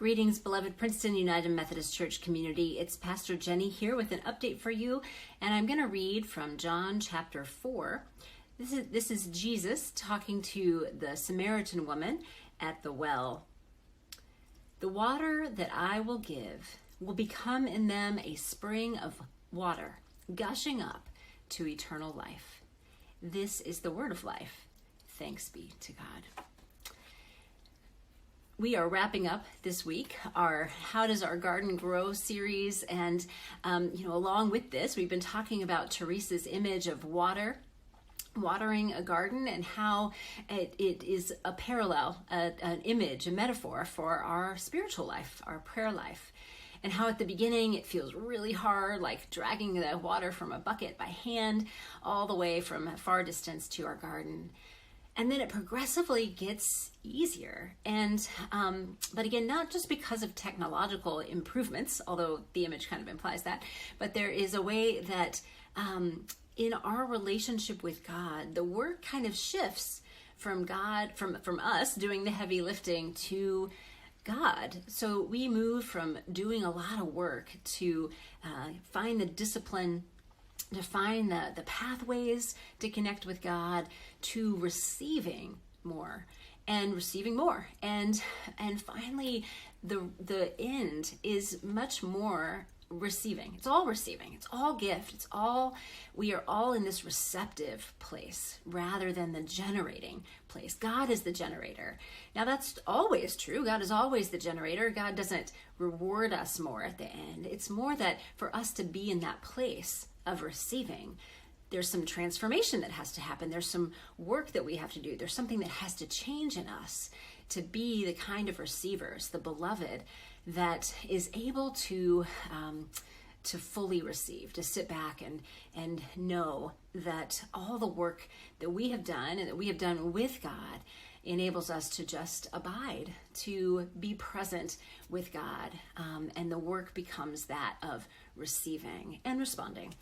Greetings, beloved Princeton United Methodist Church community. It's Pastor Jenny here with an update for you, and I'm going to read from John chapter 4. This is Jesus talking to the Samaritan woman at the well. The water that I will give will become in them a spring of water, gushing up to eternal life. This is the word of life. Thanks be to God. We are wrapping up this week our How Does Our Garden Grow series, and along with this, we've been talking about Teresa's image of watering a garden, and how it is a parallel, an image, a metaphor for our spiritual life, our prayer life, and how at the beginning it feels really hard, like dragging the water from a bucket by hand all the way from a far distance to our garden. And then it progressively gets easier. And, but again, not just because of technological improvements, although the image kind of implies that, but there is a way that in our relationship with God, the work kind of shifts from God, from us doing the heavy lifting to God. So we move from doing a lot of work to find the discipline, to find the pathways to connect with God, to receiving more and receiving more. And finally, the end is much more receiving. It's all receiving. It's all gift. We are all in this receptive place rather than the generating place. God is the generator. Now that's always true. God is always the generator. God doesn't reward us more at the end. It's more that for us to be in that place of receiving, there's some transformation that has to happen. There's some work that we have to do. There's something that has to change in us to be the kind of receivers, the beloved, that is able to fully receive, to sit back and know that all the work that we have done and that we have done with God enables us to just abide, to be present with God. And the work becomes that of receiving and responding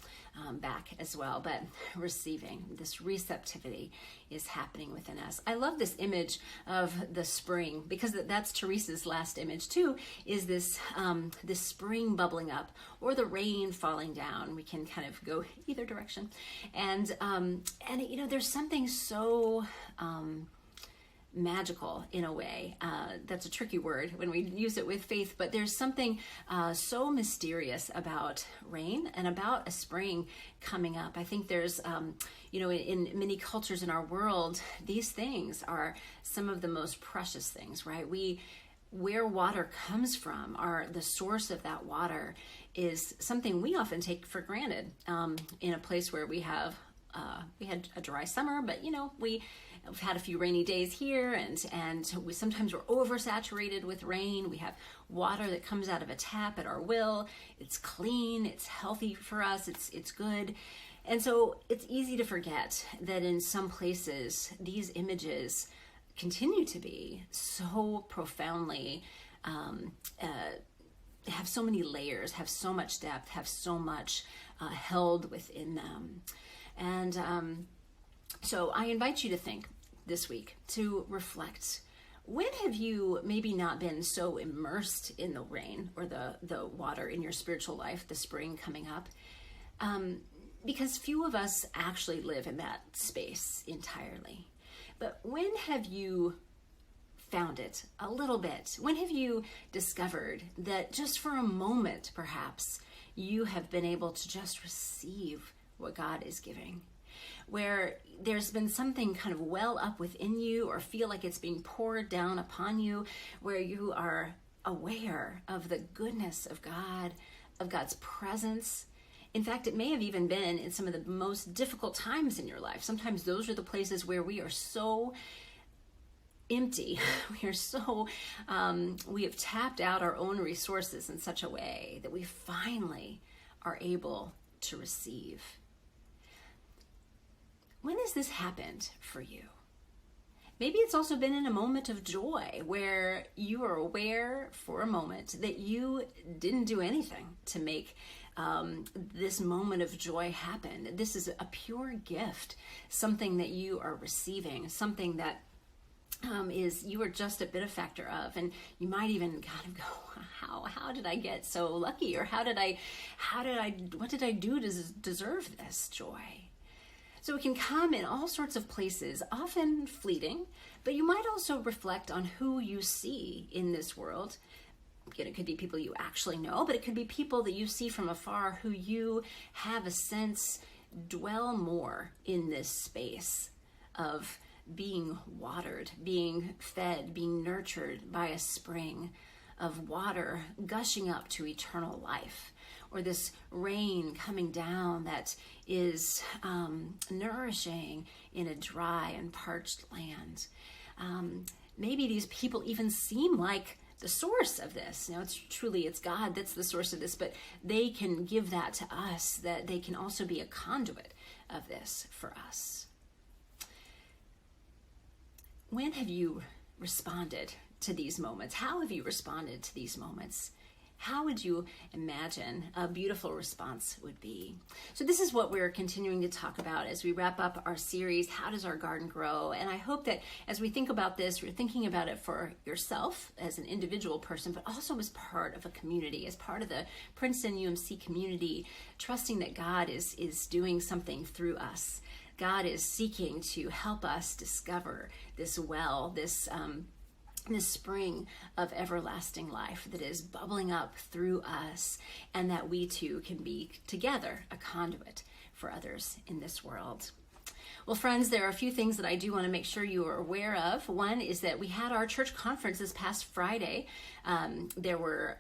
back as well, but receiving. This receptivity is happening within us. I love this image of the spring, because that's Teresa's last image too, is this spring bubbling up, or the rain falling down. We can kind of go either direction. And there's something so magical in a way. That's a tricky word when we use it with faith, but there's something so mysterious about rain and about a spring coming up. I think there's, in many cultures in our world, these things are some of the most precious things, right? Where water comes from, the source of that water is something we often take for granted in a place where we had a dry summer, but we've had a few rainy days here, and we sometimes we're oversaturated with rain. We have water that comes out of a tap at our will. It's clean, it's healthy for us, it's good. And so it's easy to forget that in some places these images continue to be so profoundly have so many layers, have so much depth, have so much held within them. And so I invite you to think this week, to reflect. When have you maybe not been so immersed in the rain or the water in your spiritual life, the spring coming up? Because few of us actually live in that space entirely. But when have you found it a little bit? When have you discovered that just for a moment, perhaps, you have been able to just receive what God is giving? Where there's been something kind of well up within you, or feel like it's being poured down upon you, where you are aware of the goodness of God, of God's presence. In fact, it may have even been in some of the most difficult times in your life. Sometimes those are the places where we are so empty. We have tapped out our own resources in such a way that we finally are able to receive. When has this happened for you? Maybe it's also been in a moment of joy where you are aware for a moment that you didn't do anything to make this moment of joy happen. This is a pure gift, something that you are receiving, something that is you are just a benefactor of, and you might even kind of go, how did I get so lucky, or what did I do to deserve this joy? So it can come in all sorts of places, often fleeting, but you might also reflect on who you see in this world. Again, it could be people you actually know, but it could be people that you see from afar who you have a sense dwell more in this space of being watered, being fed, being nurtured by a spring of water gushing up to eternal life, or this rain coming down that is nourishing in a dry and parched land. Maybe these people even seem like the source of this. It's God that's the source of this, but they can give that to us, that they can also be a conduit of this for us. When have you responded to these moments? How have you responded to these moments? How would you imagine a beautiful response would be? So this is what we're continuing to talk about as we wrap up our series, How Does Our Garden Grow? And I hope that as we think about this, you're thinking about it for yourself as an individual person, but also as part of a community, as part of the Princeton UMC community, trusting that God is doing something through us. God is seeking to help us discover this well, this spring of everlasting life that is bubbling up through us, and that we too can be together a conduit for others in this world. Well, friends, there are a few things that I do want to make sure you are aware of. One is that we had our church conference this past Friday. There were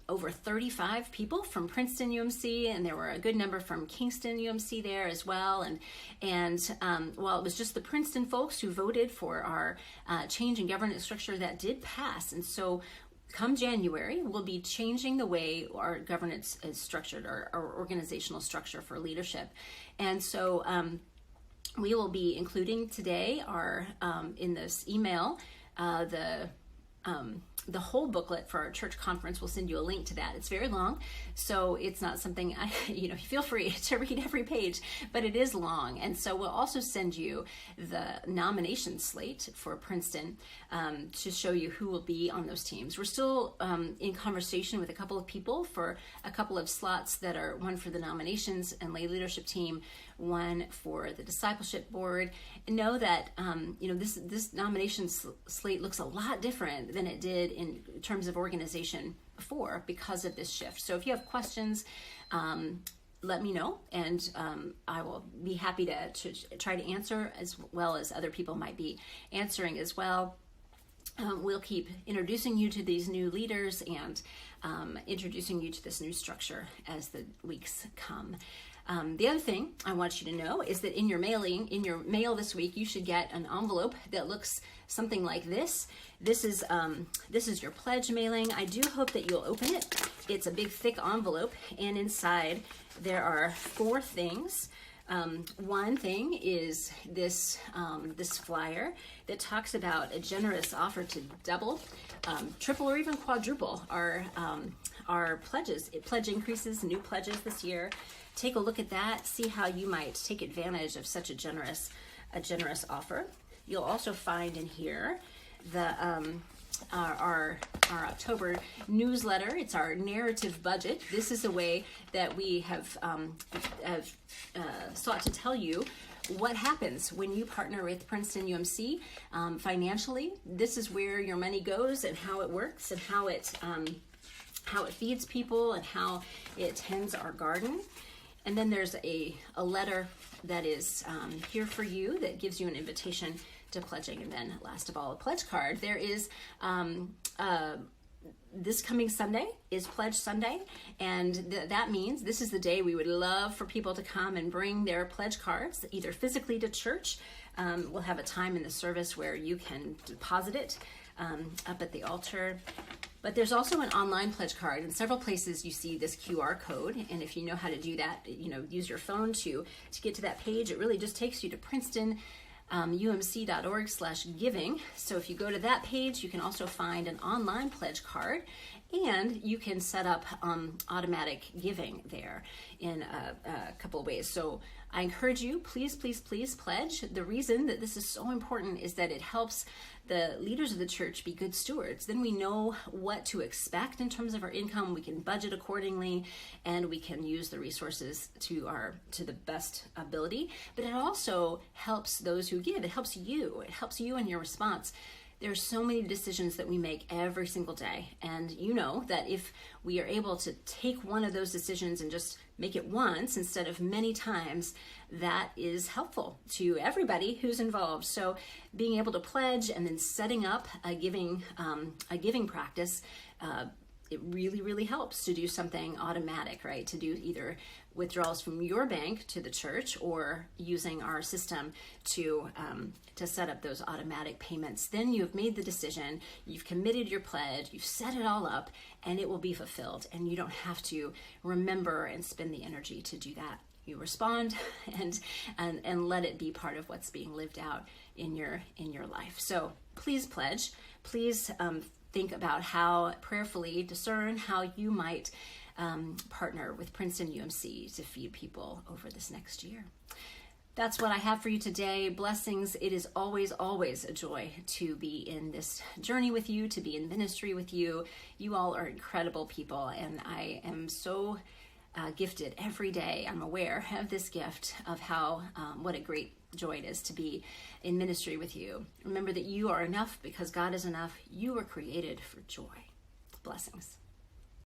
over 35 people from Princeton UMC, and there were a good number from Kingston UMC there as well. And while it was just the Princeton folks who voted for our change in governance structure, that did pass. And so come January, we'll be changing the way our governance is structured, our organizational structure for leadership. And so we will be including today in this email the whole booklet for our church conference. We'll send you a link to that. It's very long, so it's not something feel free to read every page, but it is long. And so we'll also send you the nomination slate for Princeton to show you who will be on those teams. We're still in conversation with a couple of people for a couple of slots that are one for the nominations and lay leadership team, one for the discipleship board. And know that this nomination slate looks a lot different than it did in terms of organization before because of this shift. So if you have questions, let me know, and I will be happy to try to answer, as well as other people might be answering as well. We'll keep introducing you to these new leaders and introducing you to this new structure as the weeks come. The other thing I want you to know is that in your mail this week, you should get an envelope that looks something like this. This is your pledge mailing. I do hope that you'll open it. It's a big, thick envelope, and inside there are 4 things. One thing is this flyer that talks about a generous offer to double, triple, or even quadruple our pledges. Pledge increases, new pledges this year. Take a look at that. See how you might take advantage of such a generous offer. You'll also find in here our October newsletter. It's our narrative budget. This is a way that we have sought to tell you what happens when you partner with Princeton UMC financially. This is where your money goes and how it works and how it feeds people and how it tends our garden. And then there's a letter that is here for you that gives you an invitation to pledging. And then last of all, a pledge card. There is this coming Sunday is Pledge Sunday, and that means this is the day we would love for people to come and bring their pledge cards, either physically to church. We'll have a time in the service where you can deposit it up at the altar. But there's also an online pledge card. In several places you see this QR code, and if you know how to do that, use your phone to get to that page. It really just takes you to Princeton umc.org/giving. So if you go to that page, you can also find an online pledge card, and you can set up automatic giving there in a couple of ways. So I encourage you, please, please, please pledge. The reason that this is so important is that it helps the leaders of the church be good stewards. Then we know what to expect in terms of our income. We can budget accordingly, and we can use the resources to the best ability. But it also helps those who give. It helps you. It helps you in your response. There's so many decisions that we make every single day. And you know that if we are able to take one of those decisions and just make it once instead of many times, that is helpful to everybody who's involved. So being able to pledge and then setting up a giving practice, it really, really helps to do something automatic, right? To do either withdrawals from your bank to the church or using our system to set up those automatic payments. Then you have made the decision, you've committed your pledge, you've set it all up, and it will be fulfilled. And you don't have to remember and spend the energy to do that. You respond and let it be part of what's being lived out in your life. So please pledge. Please think about how, prayerfully discern how you might partner with Princeton UMC to feed people over this next year. That's what I have for you today. Blessings. It is always, always a joy to be in this journey with you, to be in ministry with you. You all are incredible people, and I am so gifted every day. I'm aware of this gift of how, what a great joy it is to be in ministry with you. Remember that you are enough because God is enough. You were created for joy. Blessings.